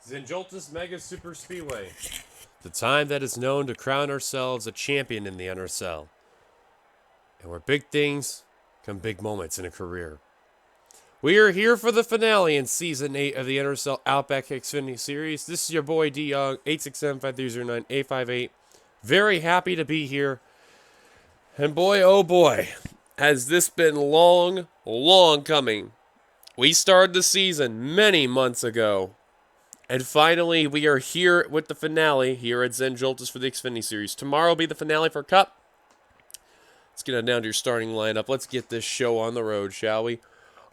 Joltis Mega Super Speedway. The time that is known to crown ourselves a champion in the NRSL. And where big things come big moments in a career. We are here for the finale in Season 8 of the NRSL Outback Xfinity Series. This is your boy D Young, 867-5309-858. Very happy to be here. And boy, oh boy, has this been long coming. We started the season many months ago. And finally, we are here with the finale here at Joltis for the Xfinity Series. Tomorrow will be the finale for Cup. Let's get on down to your starting lineup. Let's get this show on the road, shall we?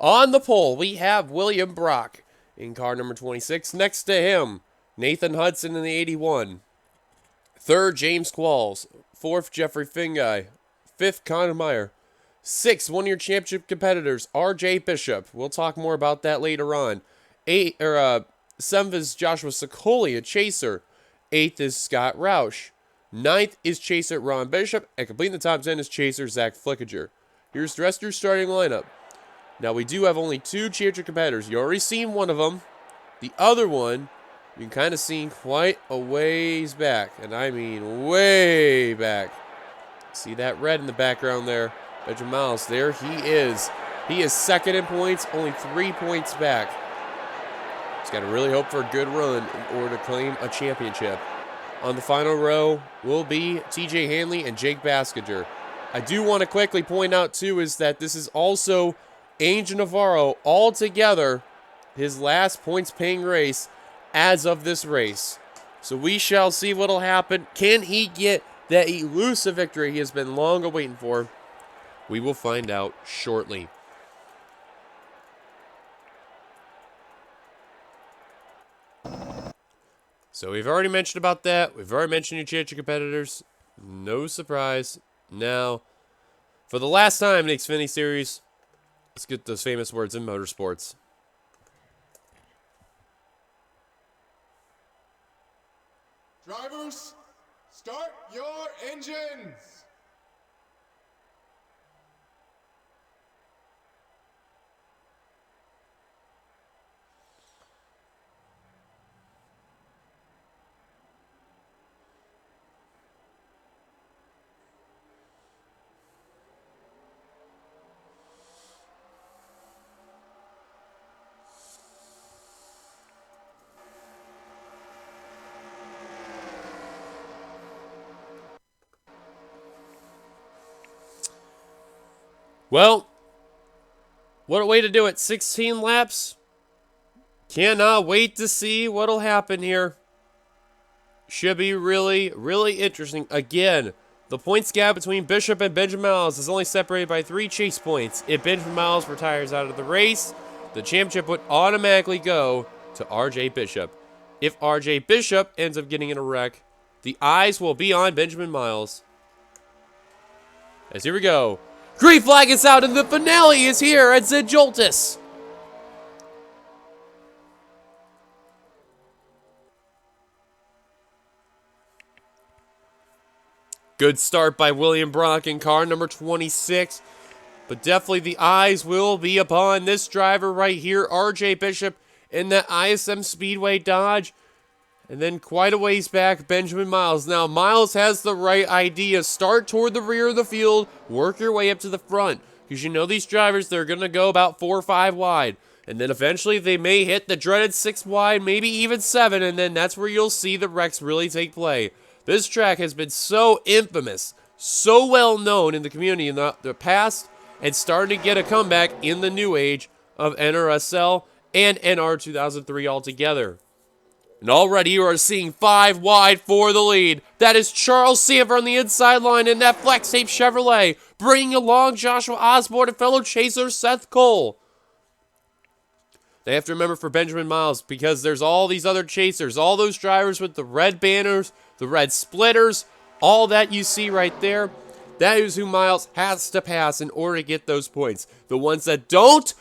On the pole, we have William Brock in car number 26. Next to him, Nathan Hudson in the 81. Third, James Qualls. Fourth, Jeffrey Finguy. Fifth, Connor Meyer. Sixth, one of your championship competitors, RJ Bishop. We'll talk more about that later on. Seventh is Joshua Sicoli, a chaser. Eighth is Scott Roush. Ninth is chaser Ron Bishop. And completing the top 10 is chaser Zach Flickinger. Here's the rest of your starting lineup. Now, we do have only two championship competitors. You already seen one of them. The other one, you can kind of see quite a ways back. And I mean way back. See that red in the background there? Benjamin Miles, there he is. He is second in points, only 3 points back. He's got to really hope for a good run in order to claim a championship. On the final row will be TJ Hanley and Jake Baskinger. I do want to quickly point out, too, is that this is also Angel Navarro all together, his last points-paying race as of this race. So we shall see what will happen. Can he get that elusive victory he has been long awaiting for? We will find out shortly. So we've already mentioned about that. We've already mentioned your championship competitors. No surprise. Now, for the last time in the Xfinity Series, let's get those famous words in motorsports. Drivers, start your engines! Well, what a way to do it. 16 laps. Cannot wait to see what'll happen here. Should be really interesting. Again, the points gap between Bishop and Benjamin Miles is only separated by 3 chase points. If Benjamin Miles retires out of the race, the championship would automatically go to RJ Bishop. If RJ Bishop ends up getting in a wreck, the eyes will be on Benjamin Miles. As here we go. Green flag is out and the finale is here at Joltis. Good start by William Brock in car number 26. But definitely the eyes will be upon this driver right here, RJ Bishop, in that ISM Speedway Dodge. And then quite a ways back, Benjamin Miles. Now, Miles has the right idea. Start toward the rear of the field. Work your way up to the front. Because you know these drivers, they're going to go about 4 or 5 wide. And then eventually they may hit the dreaded 6 wide, maybe even 7. And then that's where you'll see the wrecks really take play. This track has been so infamous, so well known in the community in the past, and starting to get a comeback in the new age of NRSL and NR 2003 altogether. And already you are seeing 5 wide for the lead. That is Charles Sanford on the inside line in that Flex Tape Chevrolet, bringing along Joshua Osborne and fellow chaser Seth Cole. They have to remember for Benjamin Miles, because there's all these other chasers, all those drivers with the red banners, the red splitters, all that you see right there. That is who Miles has to pass in order to get those points. The ones that don't,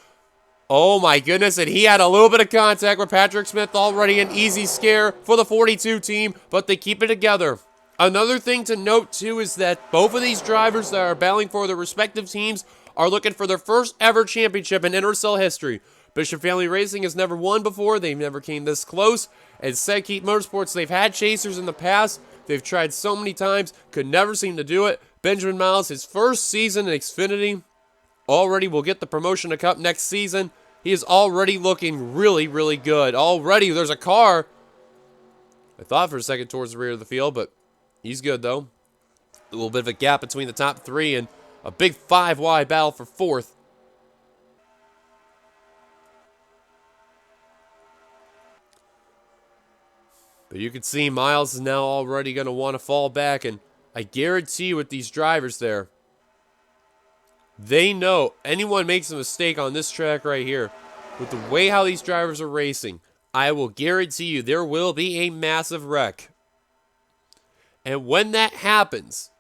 oh my goodness, and he had a little bit of contact with Patrick Smith, already an easy scare for the 42 team, but they keep it together. Another thing to note too is that both of these drivers that are battling for their respective teams are looking for their first ever championship in NRSL history. Bishop Family Racing has never won before. They've never came this close. And Sedkeep Motorsports, they've had chasers in the past. They've tried so many times, could never seem to do it. Benjamin Miles, his first season in Xfinity, already will get the promotion to Cup next season. He is already looking really, really good. Already, there's a car. I thought for a second towards the rear of the field, but he's good, though. A little bit of a gap between the top three and a big 5-wide battle for fourth. But you can see Miles is now already going to want to fall back, and I guarantee you with these drivers there, they know anyone makes a mistake on this track right here, with the way how these drivers are racing, I will guarantee you there will be a massive wreck. And when that happens,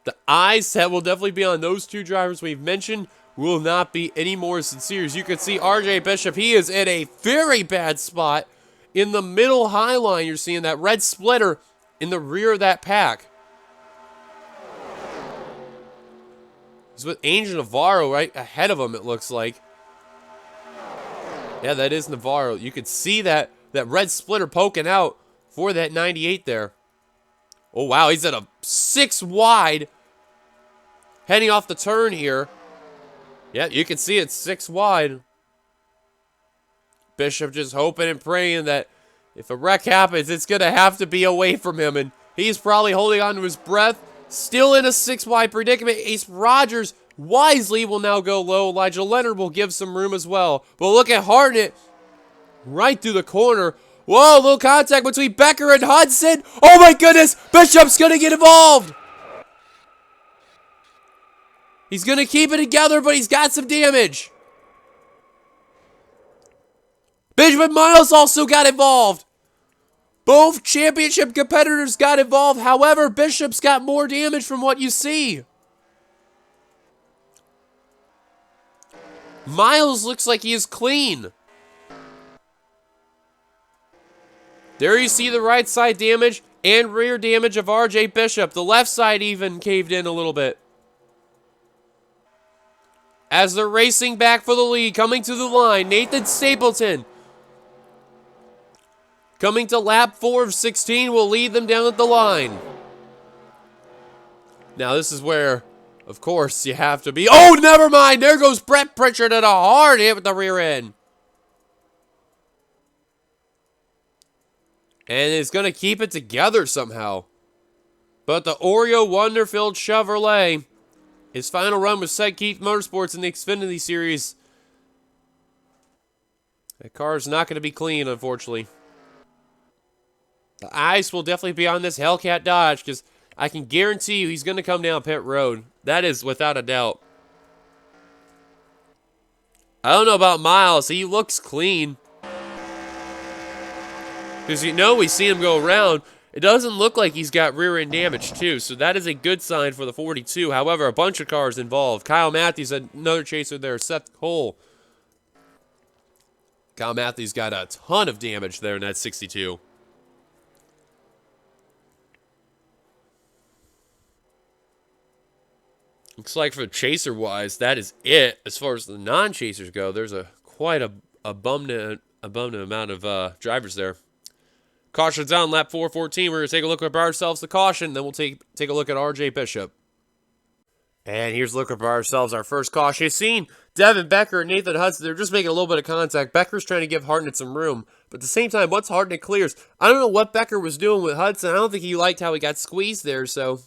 the eyes that will definitely be on those two drivers we've mentioned will not be any more sincere. As you can see, RJ Bishop, he is in a very bad spot. In the middle high line, you're seeing that red splitter in the rear of that pack. He's with Angel Navarro right ahead of him, it looks like. Yeah, that is Navarro. You can see that red splitter poking out for that 98 there. Oh, wow, he's at a 6 wide. Heading off the turn here. Yeah, you can see it's 6 wide. Bishop just hoping and praying that if a wreck happens, it's going to have to be away from him. And he's probably holding on to his breath. Still in a 6-wide predicament. Ace Rogers wisely will now go low. Elijah Leonard will give some room as well. But look at Hartnett right through the corner. Whoa, little contact between Becker and Hudson. Oh my goodness, Bishop's going to get involved. He's going to keep it together, but he's got some damage. Benjamin Miles also got involved. Both championship competitors got involved. However, Bishop's got more damage from what you see. Miles looks like he is clean. There you see the right side damage and rear damage of RJ Bishop. The left side even caved in a little bit. As they're racing back for the lead, coming to the line, Nathan Stapleton, coming to lap 4 of 16, will lead them down at the line. Now this is where, of course, you have to be... Oh, never mind! There goes Brett Pritchard at a hard hit with the rear end. And it's going to keep it together somehow. But the Oreo Wonderfield Chevrolet, his final run with Sedkeep Motorsports in the Xfinity Series. That car is not going to be clean, unfortunately. The eyes will definitely be on this Hellcat Dodge, because I can guarantee you he's going to come down pit road. That is without a doubt. I don't know about Miles. He looks clean. Because you know we see him go around. It doesn't look like he's got rear end damage too. So that is a good sign for the 42. However, a bunch of cars involved. Kyle Matthews, another chaser there. Seth Cole. Kyle Matthews got a ton of damage there in that 62. Looks like for chaser-wise, that is it. As far as the non-chasers go, there's quite a abundant amount of drivers there. Caution's on lap 414. We're going to take a look at ourselves the caution, then we'll take a look at RJ Bishop. And here's a look at ourselves our first caution. You've seen Devin Becker and Nathan Hudson. They're just making a little bit of contact. Becker's trying to give Hartnett some room. But at the same time, once Hartnett clears, I don't know what Becker was doing with Hudson. I don't think he liked how he got squeezed there, so...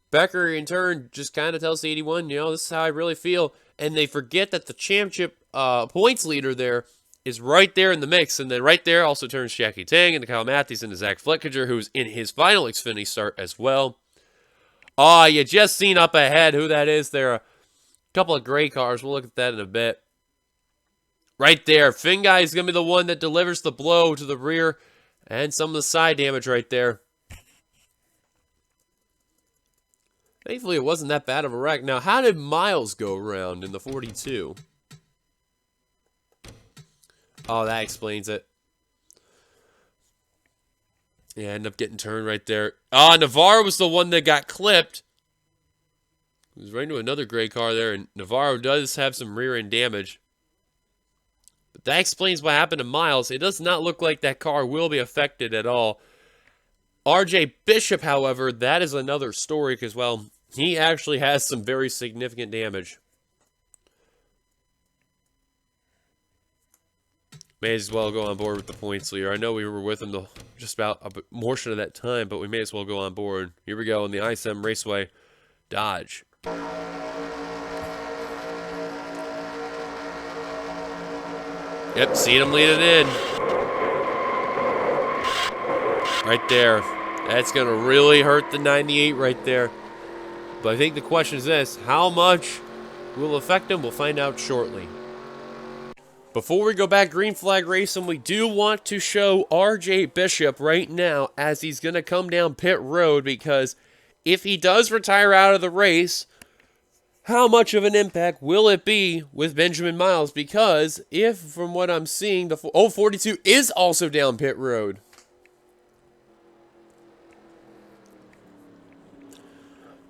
Becker, in turn, just kind of tells the 81, you know, this is how I really feel. And they forget that the championship points leader there is right there in the mix. And then right there also turns Jackie Tang into Kyle Matthews into Zach Flickinger, who's in his final Xfinity start as well. Oh, you just seen up ahead who that is there. A couple of gray cars. We'll look at that in a bit. Right there. Finn Guy is going to be the one that delivers the blow to the rear. And some of the side damage right there. Thankfully, it wasn't that bad of a wreck. Now, how did Miles go around in the 42? Oh, that explains it. Yeah, ended up getting turned right there. Ah, Navarro was the one that got clipped. He was right into another gray car there, and Navarro does have some rear-end damage. that explains what happened to Miles. It does not look like that car will be affected at all. RJ Bishop, however, that is another story because, well, he actually has some very significant damage. May as well go on board with the points leader. I know we were with him just about a portion of that time, but we may as well go on board. Here we go in the ISM Raceway Dodge. Yep, seen him lead it in. Right there. That's going to really hurt the 98 right there. But I think the question is this: how much will affect him? We'll find out shortly. Before we go back green flag racing, we do want to show RJ Bishop right now as he's going to come down pit road, because if he does retire out of the race, how much of an impact will it be with Benjamin Miles? Because if, from what I'm seeing, the 42 is also down pit road.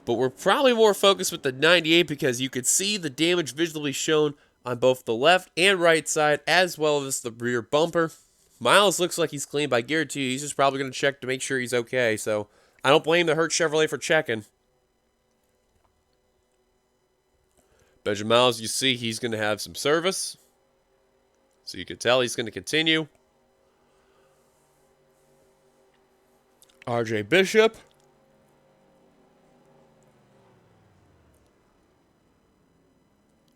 But we're probably more focused with the 98 because you could see the damage visually shown on both the left and right side, as well as the rear bumper. Miles looks like he's clean, but I guarantee you he's just probably going to check to make sure he's okay. So I don't blame the Hertz Chevrolet for checking. Benjamin Miles, you see he's going to have some service. So you can tell he's going to continue. RJ Bishop.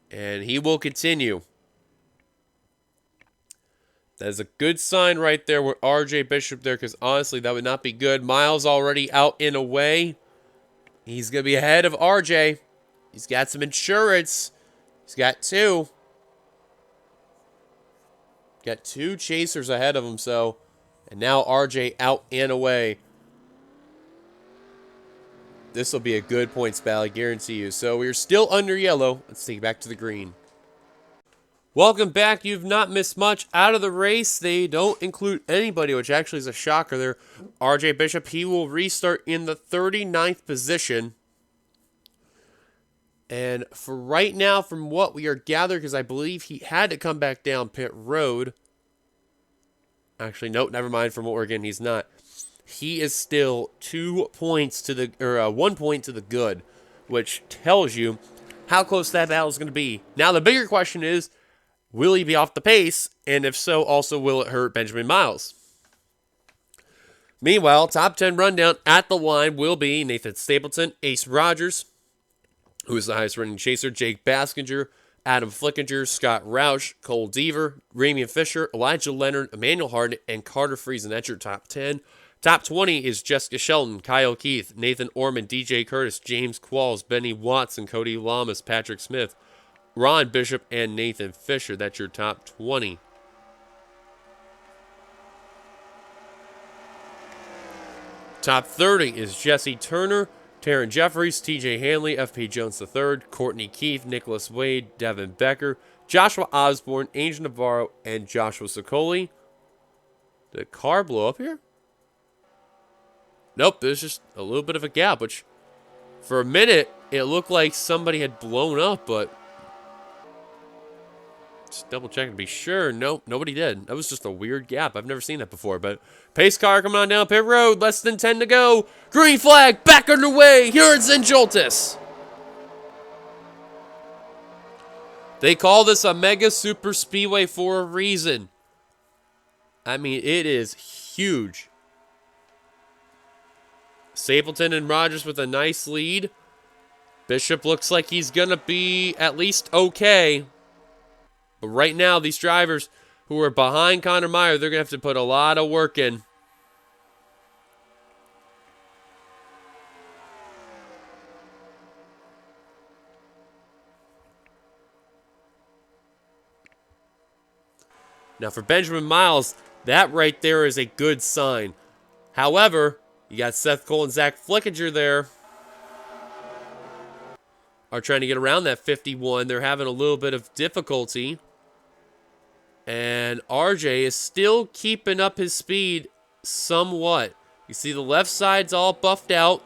And he will continue. That is a good sign right there with RJ Bishop there, because honestly, that would not be good. Miles already out and away. He's going to be ahead of RJ. He's got some insurance. He's got two. Got two chasers ahead of him, so. And now RJ out and away. This will be a good points battle, I guarantee you. So we're still under yellow. Let's take it back to the green. Welcome back. You've not missed much out of the race. They don't include anybody, which actually is a shocker there. RJ Bishop, he will restart in the 39th position. And for right now, from what we are gathered, because I believe he had to come back down pit road. Actually, nope, never mind. From what we're getting, he's not. He is still 2 points to the, or 1 point to the good, which tells you how close that battle is going to be. Now, the bigger question is, will he be off the pace? And if so, also will it hurt Benjamin Miles? Meanwhile, top 10 rundown at the line will be Nathan Stapleton, Ace Rogers, who is the highest running chaser, Jake Baskinger, Adam Flickinger, Scott Roush, Cole Deaver, Ramian Fisher, Elijah Leonard, Emmanuel Hardin, and Carter Friesen. That's your top 10. Top 20 is Jessica Shelton, Kyle Keith, Nathan Orman, DJ Curtis, James Qualls, Benny Watson, Cody Lamas, Patrick Smith, Ron Bishop, and Nathan Fisher. That's your top 20. Top 30 is Jesse Turner, Taryn Jeffries, TJ Hanley, FP Jones III, Courtney Keith, Nicholas Wade, Devin Becker, Joshua Osborne, Angel Navarro, and Joshua Sicoli. Did the car blow up here? Nope, there's just a little bit of a gap, which for a minute it looked like somebody had blown up, but just double checking to be sure. Nope, nobody did. That was just a weird gap. I've never seen that before, but pace car coming on down pit road. Less than 10 to go. Green flag back underway. Here it's in Joltis. They call this a mega super speedway for a reason. I mean, it is huge. Stapleton and Rogers with a nice lead. Bishop looks like he's going to be at least okay. But right now, these drivers who are behind Connor Meyer, they're going to have to put a lot of work in. Now for Benjamin Miles, that right there is a good sign. However, you got Seth Cole and Zach Flickinger there. Are trying to get around that 51. They're having a little bit of difficulty. And RJ is still keeping up his speed somewhat. You see the left side's all buffed out.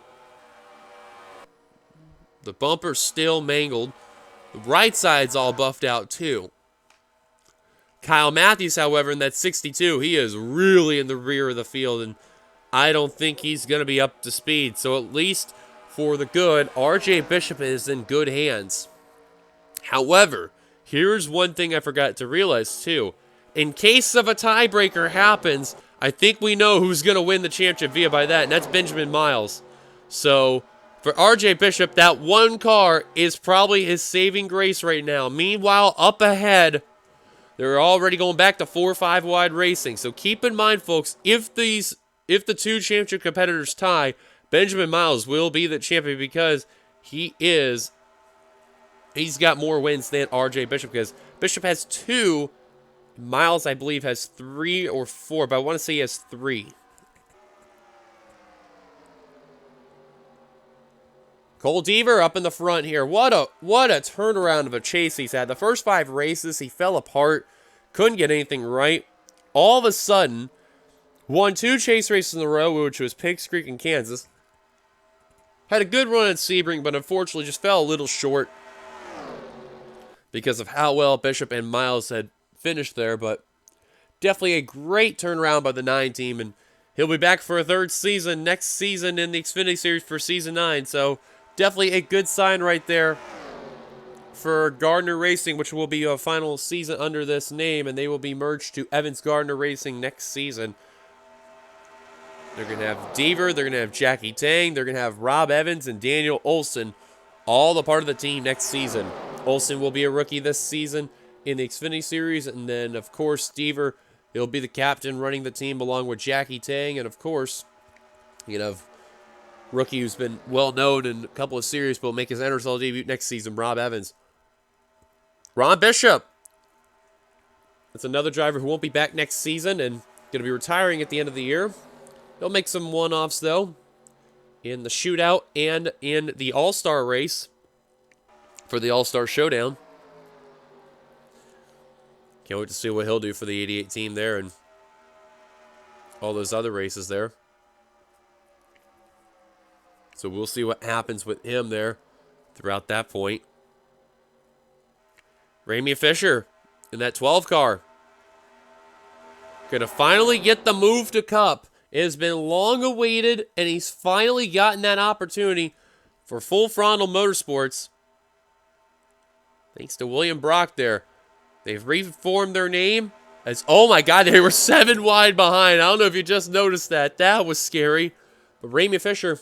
The bumper's still mangled. The right side's all buffed out too. Kyle Matthews, however, in that 62, he is really in the rear of the field, and I don't think he's going to be up to speed. So at least for the good, RJ Bishop is in good hands. However, here's one thing I forgot to realize too. In case of a tiebreaker happens, I think we know who's going to win the championship via by that, and that's Benjamin Miles. So for RJ Bishop, that one car is probably his saving grace right now. Meanwhile, up ahead, they're already going back to 4 or 5 wide racing. So keep in mind, folks, if the two championship competitors tie, Benjamin Miles will be the champion because he's got more wins than RJ Bishop, because Bishop has 2. Miles, I believe, has 3 or 4, but I want to say he has 3. Cole Deaver up in the front here. What a turnaround of a chase he's had. The first 5 races, he fell apart. Couldn't get anything right. All of a sudden, won 2 chase races in a row, which was Pigs Creek and Kansas. Had a good run at Sebring, but unfortunately just fell a little short because of how well Bishop and Miles had finished there. But definitely a great turnaround by the 9 team, and he'll be back for a 3rd season next season in the Xfinity Series for Season 9. So definitely a good sign right there for Gardner Racing, which will be a final season under this name, and they will be merged to Evans Gardner Racing next season. They're going to have Deaver, they're going to have Jackie Tang, they're going to have Rob Evans and Daniel Olson, all the part of the team next season. Olson will be a rookie this season in the Xfinity Series, and then, of course, Deaver, he'll be the captain running the team along with Jackie Tang, and, of course, you know, rookie who's been well-known in a couple of series but will make his NRSL debut next season, Rob Evans. Ron Bishop. That's another driver who won't be back next season and going to be retiring at the end of the year. He'll make some one-offs, though, in the shootout and in the All-Star race for the All-Star Showdown. Can't wait to see what he'll do for the 88 team there and all those other races there. So we'll see what happens with him there throughout that point. Ramey Fisher in that 12 car. Going to finally get the move to Cup. It has been long awaited, and he's finally gotten that opportunity for Full Frontal Motorsports. Thanks to William Brock there. They've reformed their name as, oh my God, they were 7 wide behind. I don't know if you just noticed that. That was scary. But Ramey Fisher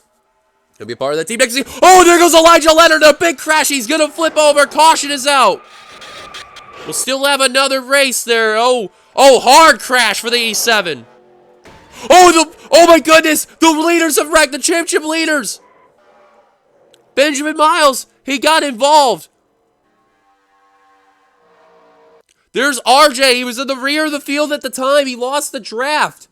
will be a part of that team next season. Oh, there goes Elijah Leonard. A big crash. He's going to flip over. Caution is out. We'll still have another race there. Oh, hard crash for the E7. Oh my goodness. The leaders have wrecked. The championship leaders. Benjamin Miles. He got involved. There's RJ. He was in the rear of the field at the time. He lost the draft.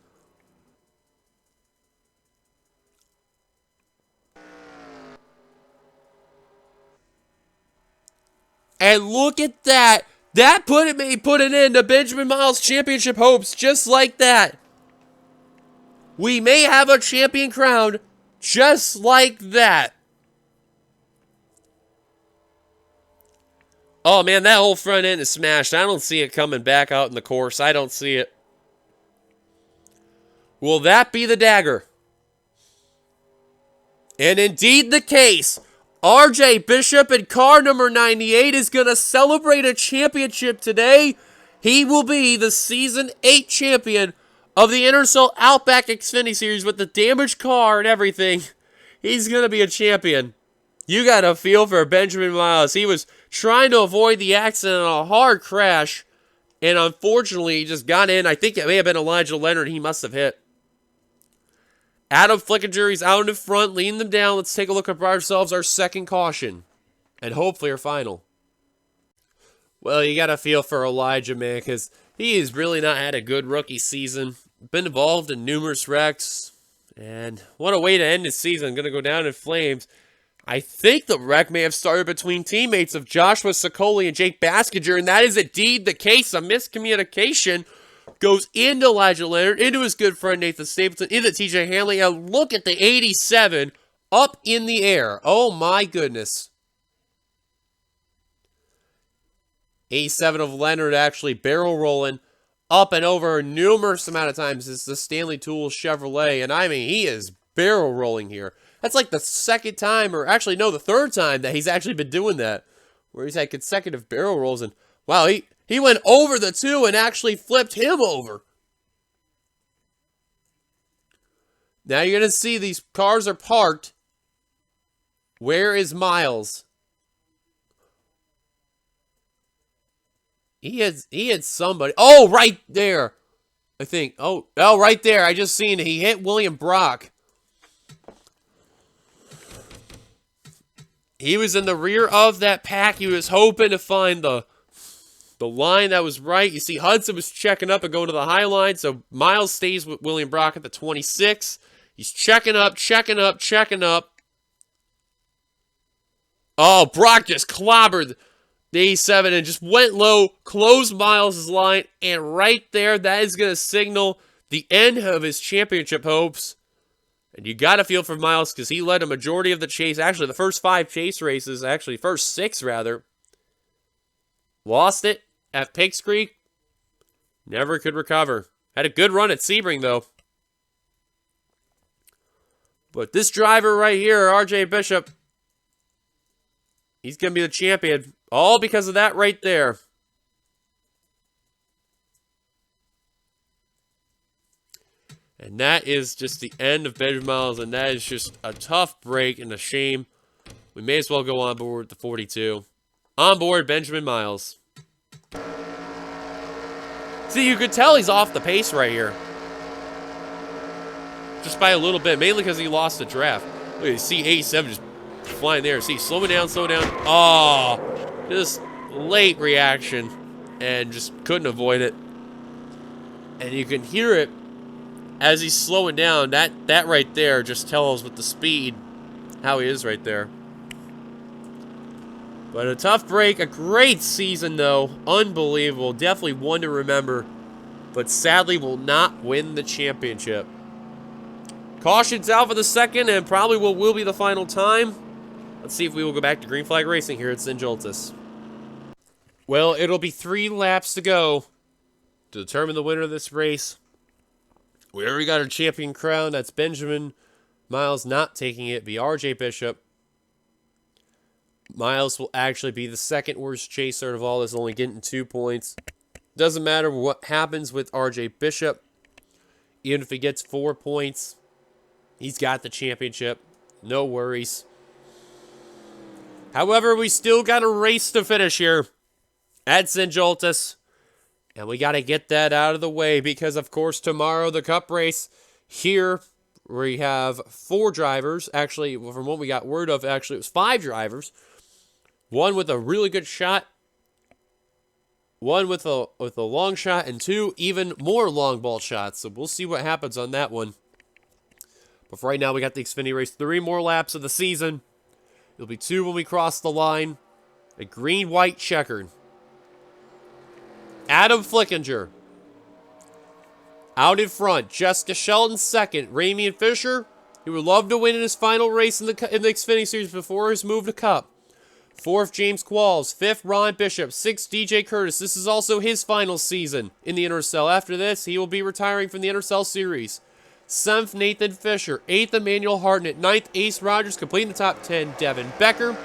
And look at that. That put an end to Benjamin Miles' championship hopes just like that. We may have a champion crowned just like that. Oh, man, that whole front end is smashed. I don't see it coming back out in the course. I don't see it. Will that be the dagger? And indeed the case. RJ Bishop in car number 98 is going to celebrate a championship today. He will be the Season 8 champion of the NRSL Outback Xfinity Series with the damaged car and everything. He's going to be a champion. You got to feel for Benjamin Miles. He was trying to avoid the accident on a hard crash, and unfortunately, he just got in. I think it may have been Elijah Leonard he must have hit. Adam Flickinger, he's out in the front, leading them down. Let's take a look at ourselves, our second caution, and hopefully our final. Well, you got to feel for Elijah, man, because he has really not had a good rookie season. Been involved in numerous wrecks, and what a way to end his season. Going to go down in flames. I think the wreck may have started between teammates of Joshua Sicoli and Jake Baskinger, and that is indeed the case. A miscommunication goes into Elijah Leonard, into his good friend Nathan Stapleton, into TJ Hanley, and look at the 87 up in the air. Oh my goodness. A7 of Leonard actually barrel rolling up and over numerous amount of times. It's the Stanley Tools Chevrolet, and I mean, he is barrel rolling here. That's like the second time, or actually, no, the third time that he's actually been doing that, where he's had consecutive barrel rolls, and wow, he went over the two and actually flipped him over. Now you're going to see these cars are parked. Where is Miles? He had somebody. Oh, right there. I think. Oh, right there. I just seen it. He hit William Brock. He was in the rear of that pack. He was hoping to find the line that was right. You see Hudson was checking up and going to the high line, so Miles stays with William Brock at the 26. He's checking up, checking up, checking up. Oh, Brock just clobbered the A7 and just went low, closed Miles' line, and right there, that is going to signal the end of his championship hopes. And you got to feel for Miles because he led a majority of the chase. Actually, the first 5 chase races, actually, first 6 rather. Lost it at Pigs Creek. Never could recover. Had a good run at Sebring, though. But this driver right here, RJ Bishop, he's going to be the champion. All because of that right there. And that is just the end of Benjamin Miles, and that is just a tough break and a shame. We may as well go on board with the 42. On board, Benjamin Miles. See, you could tell he's off the pace right here. Just by a little bit, mainly because he lost the draft. Look, you see A7 just flying there. See, slowing down, slow down. Oh, just late reaction and just couldn't avoid it. And you can hear it as he's slowing down. That right there just tells with the speed how he is right there. But a tough break, a great season though, unbelievable, definitely one to remember, but sadly will not win the championship. Caution's out for the second and probably will be the final time. Let's see if we will go back to Green Flag Racing here at Joltis. Well, it'll be 3 laps to go to determine the winner of this race. We already got our champion crown. That's Benjamin Miles not taking it, be RJ Bishop. Miles will actually be the second worst chaser of all this, only getting 2 points. Doesn't matter what happens with RJ Bishop. Even if he gets 4 points, he's got the championship. No worries. However, we still got a race to finish here at Joltis. And we got to get that out of the way because, of course, tomorrow the Cup race here, we have 4 drivers. Actually, from what we got word of, actually it was 5 drivers. One with a really good shot, one with a long shot, and 2 even more long ball shots. So we'll see what happens on that one. But for right now, we got the Xfinity race. 3 more laps of the season. It'll be 2 when we cross the line. A green-white checkered. Adam Flickinger out in front. Jessica Sheldon second. Ramian Fisher, he would love to win in his final race in the Xfinity Series before his move to Cup. 4th, James Qualls. 5th, Ron Bishop. 6th, DJ Curtis. This is also his final season in the NRSL. After this, he will be retiring from the NRSL Series. 7th, Nathan Fisher. 8th, Emmanuel Hartnett. 9th, Ace Rogers. Completing the top 10, Devin Becker.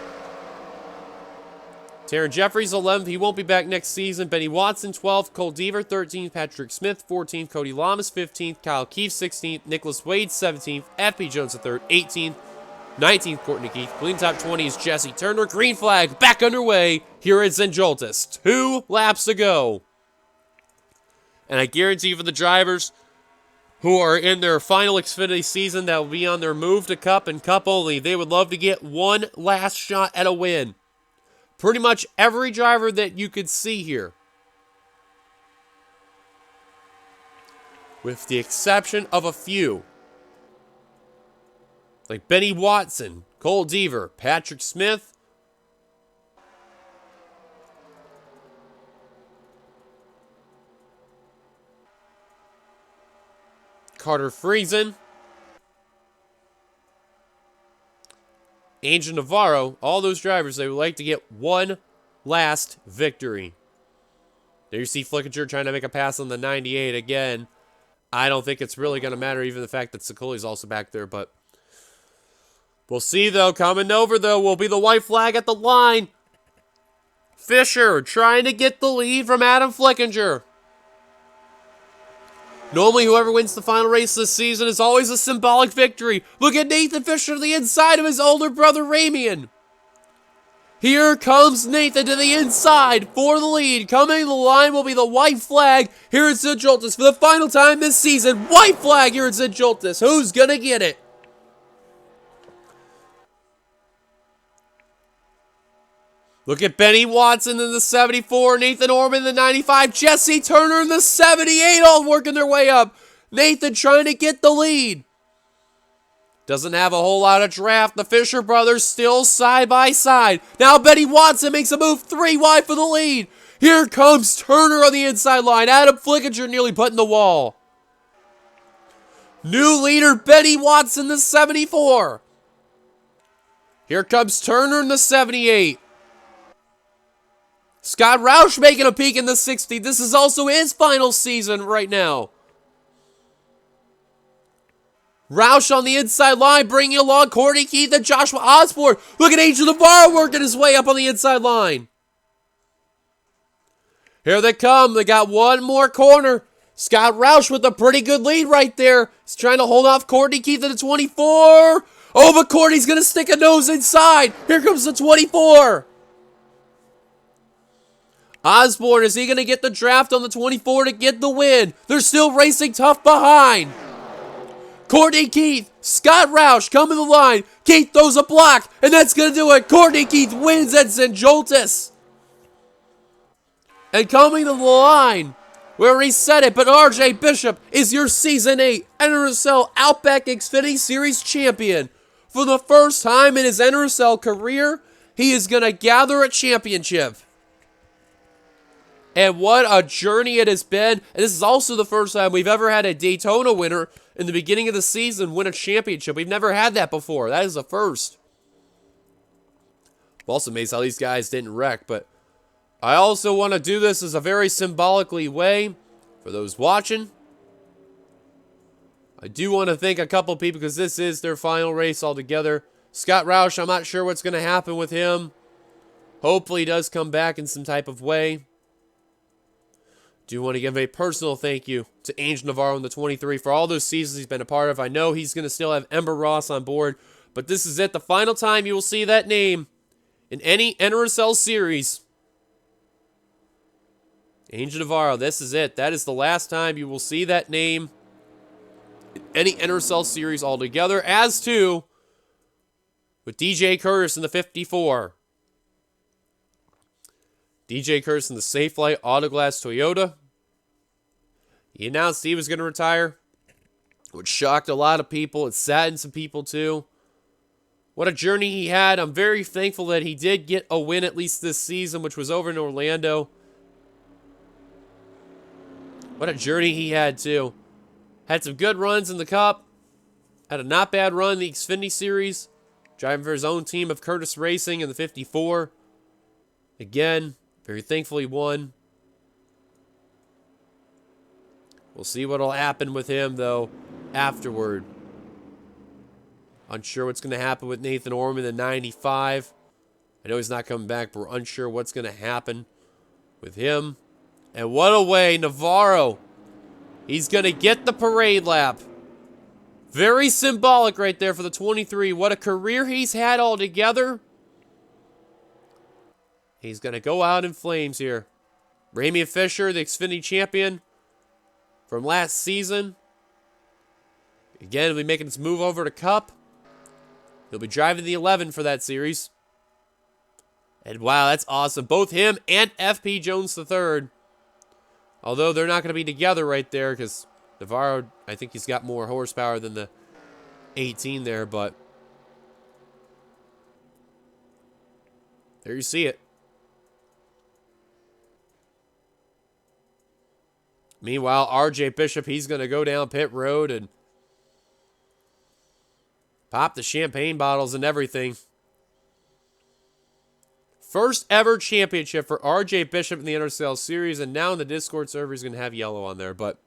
Taryn Jeffries, 11th. He won't be back next season. Benny Watson, 12th. Cole Deaver, 13th. Patrick Smith, 14th. Cody Lamas, 15th. Kyle Keefe, 16th. Nicholas Wade, 17th. F.P. Jones, 3rd, 18th. 19th, Courtney Keith. Completing top 20 is Jesse Turner. Green flag back underway here at Joltis. 2 laps to go. And I guarantee for the drivers who are in their final Xfinity season that will be on their move to Cup and Cup only, they would love to get one last shot at a win. Pretty much every driver that you could see here, with the exception of a few, like Benny Watson, Cole Deaver, Patrick Smith, Carter Friesen, Angel Navarro, all those drivers, they would like to get one last victory. There you see Flickinger trying to make a pass on the 98 again. I don't think it's really going to matter, even the fact that Sicili's also back there, but we'll see, though. Coming over, though, will be the white flag at the line. Fisher trying to get the lead from Adam Flickinger. Normally, whoever wins the final race this season is always a symbolic victory. Look at Nathan Fisher to the inside of his older brother, Ramian. Here comes Nathan to the inside for the lead. Coming to the line will be the white flag here at St. Joltis for the final time this season. White flag here at St. Joltis. Who's going to get it? Look at Benny Watson in the 74, Nathan Orman in the 95, Jesse Turner in the 78, all working their way up. Nathan trying to get the lead. Doesn't have a whole lot of draft. The Fisher brothers still side by side. Now Benny Watson makes a move 3 wide for the lead. Here comes Turner on the inside line. Adam Flickinger nearly put in the wall. New leader Benny Watson, the 74. Here comes Turner in the 78. Scott Roush making a peek in the 60. This is also his final season right now. Roush on the inside line, bringing along Courtney Keith and Joshua Osborne. Look at Angel Navarro working his way up on the inside line. Here they come. They got one more corner. Scott Roush with a pretty good lead right there. He's trying to hold off Courtney Keith at the 24. Oh, but Courtney's going to stick a nose inside. Here comes the 24. Osborne, is he going to get the draft on the 24 to get the win? They're still racing tough behind. Courtney Keith, Scott Roush coming to the line. Keith throws a block, and that's going to do it. Courtney Keith wins at St. Joltis. And coming to the line, we already said it, but RJ Bishop is your Season 8 NRSL Outback Xfinity Series champion. For the first time in his NRSL career, he is going to gather a championship. And what a journey it has been. And this is also the first time we've ever had a Daytona winner in the beginning of the season win a championship. We've never had that before. That is a first. I'm also amazed how these guys didn't wreck. But I also want to do this as a very symbolically way for those watching. I do want to thank a couple people because this is their final race altogether. Scott Roush, I'm not sure what's going to happen with him. Hopefully he does come back in some type of way. Do want to give a personal thank you to Angel Navarro in the 23 for all those seasons he's been a part of. I know he's going to still have Ember Ross on board, but this is it. The final time you will see that name in any NRSL series. Angel Navarro, this is it. That is the last time you will see that name in any NRSL series altogether, as too with DJ Curtis in the 54. DJ Curtis in the Safelite Autoglass Toyota. He announced he was going to retire, which shocked a lot of people. It saddened some people too. What a journey he had. I'm very thankful that he did get a win at least this season, which was over in Orlando. What a journey he had too. Had some good runs in the Cup. Had a not bad run in the Xfinity Series. Driving for his own team of Curtis Racing in the 54. Again, very thankful he won. We'll see what will happen with him, though, afterward. Unsure what's going to happen with Nathan Orman in 95. I know he's not coming back, but we're unsure what's going to happen with him. And what a way, Navarro. He's going to get the parade lap. Very symbolic right there for the 23. What a career he's had altogether. He's going to go out in flames here. Ramian Fisher, the Xfinity champion from last season. Again, he'll be making his move over to Cup. He'll be driving the 11 for that series. And wow, that's awesome. Both him and FP Jones III. Although they're not going to be together right there because Navarro, I think he's got more horsepower than the 18 there, but there you see it. Meanwhile, RJ Bishop, he's going to go down pit road and pop the champagne bottles and everything. First ever championship for RJ Bishop in the NRSL series, and now in the Discord server he's going to have yellow on there. But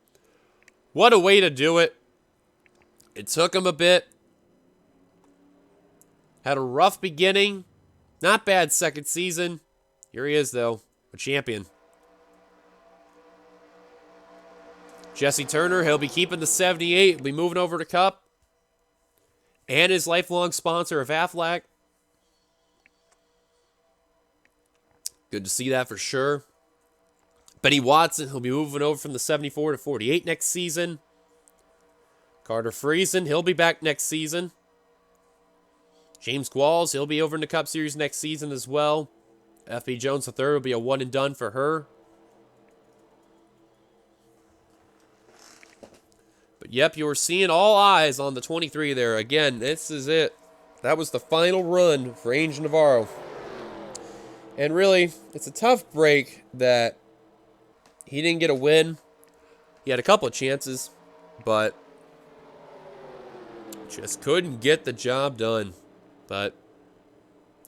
what a way to do it. It took him a bit. Had a rough beginning. Not bad second season. Here he is, though. A champion. Jesse Turner, he'll be keeping the 78. He'll be moving over to Cup. And his lifelong sponsor of Aflac. Good to see that for sure. Benny Watson, he'll be moving over from the 74 to 48 next season. Carter Friesen, he'll be back next season. James Qualls, he'll be over in the Cup Series next season as well. F.B. Jones III will be a one and done for her. But yep, you were seeing all eyes on the 23 there. Again, this is it. That was the final run for Angel Navarro. And really, it's a tough break that he didn't get a win. He had a couple of chances, but just couldn't get the job done. But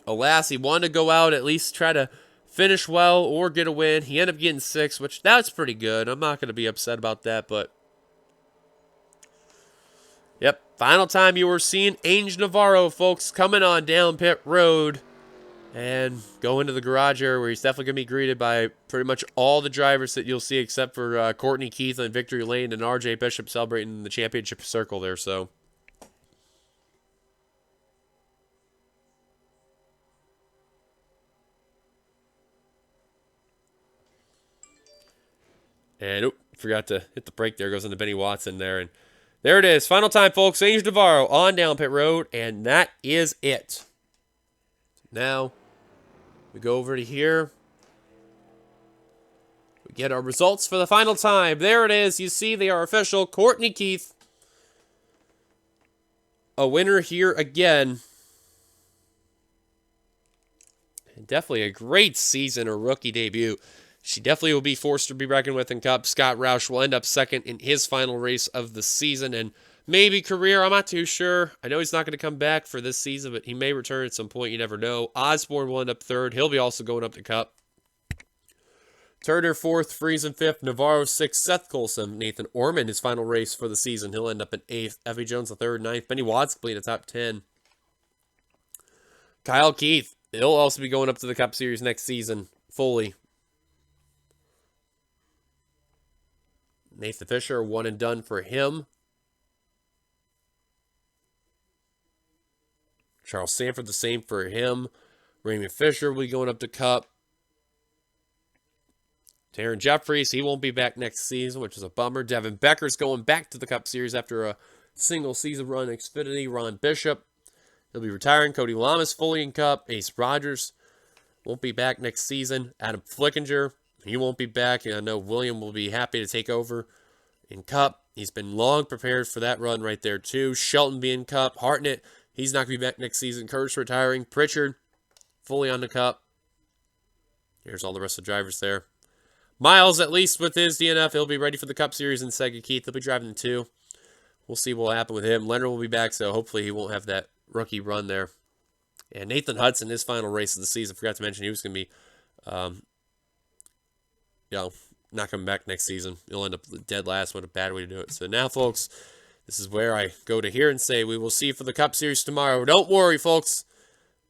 alas, he wanted to go out, at least try to finish well or get a win. He ended up getting 6, which that's pretty good. I'm not going to be upset about that, but yep, final time you were seeing Angel Navarro, folks, coming on down pit road and go into the garage area where he's definitely going to be greeted by pretty much all the drivers that you'll see except for Courtney Keith and Victory Lane and RJ Bishop celebrating the championship circle there, so. And, forgot to hit the brake there. Goes into Benny Watson there. And there it is. Final time, folks. Angel Navarro on down pit road. And that is it. Now, we go over to here. We get our results for the final time. There it is. You see they are official. Courtney Keith, a winner here again. And definitely a great season, her rookie debut. She definitely will be forced to be reckoned with in Cup. Scott Roush will end up second in his final race of the season and maybe career. I'm not too sure. I know he's not going to come back for this season, but he may return at some point. You never know. Osborne will end up third. He'll be also going up to Cup. Turner fourth, Friesen fifth, Navarro sixth, Seth Colson, Nathan Orman, his final race for the season. He'll end up in eighth. F.B. Jones the third, ninth. Benny Watson in the top 10. Kyle Keith, he'll also be going up to the Cup Series next season fully. Nathan Fisher, one and done for him. Charles Sanford, the same for him. Raymond Fisher will be going up to Cup. Taryn Jeffries, he won't be back next season, which is a bummer. Devin Becker's going back to the Cup Series after a single season run in Xfinity. Ron Bishop, he'll be retiring. Cody Lamas fully in Cup. Ace Rogers won't be back next season. Adam Flickinger, he won't be back. And I know William will be happy to take over in Cup. He's been long prepared for that run right there, too. Shelton being Cup. Hartnett, he's not going to be back next season. Curtis retiring. Pritchard, fully on the Cup. Here's all the rest of the drivers there. Miles, at least with his DNF, he'll be ready for the Cup Series in Sega. Keith, he'll be driving the 2. We'll see what will happen with him. Leonard will be back, so hopefully he won't have that rookie run there. And Nathan Hudson, his final race of the season, forgot to mention he was going to be, not coming back next season. He'll end up dead last. What a bad way to do it. So now, folks, this is where I go to here and say we will see you for the Cup Series tomorrow. Don't worry, folks.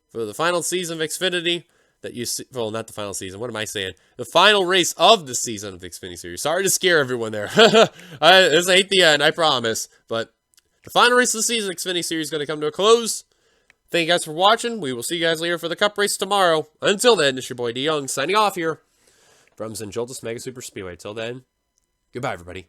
For the final season of Xfinity that you see, well, not the final season. What am I saying? The final race of the season of the Xfinity Series. Sorry to scare everyone there. This ain't the end, I promise. But the final race of the season of the Xfinity Series is going to come to a close. Thank you guys for watching. We will see you guys later for the Cup race tomorrow. Until then, it's your boy D Young signing off here from Joltis Mega Super Speedway. Till then, goodbye, everybody.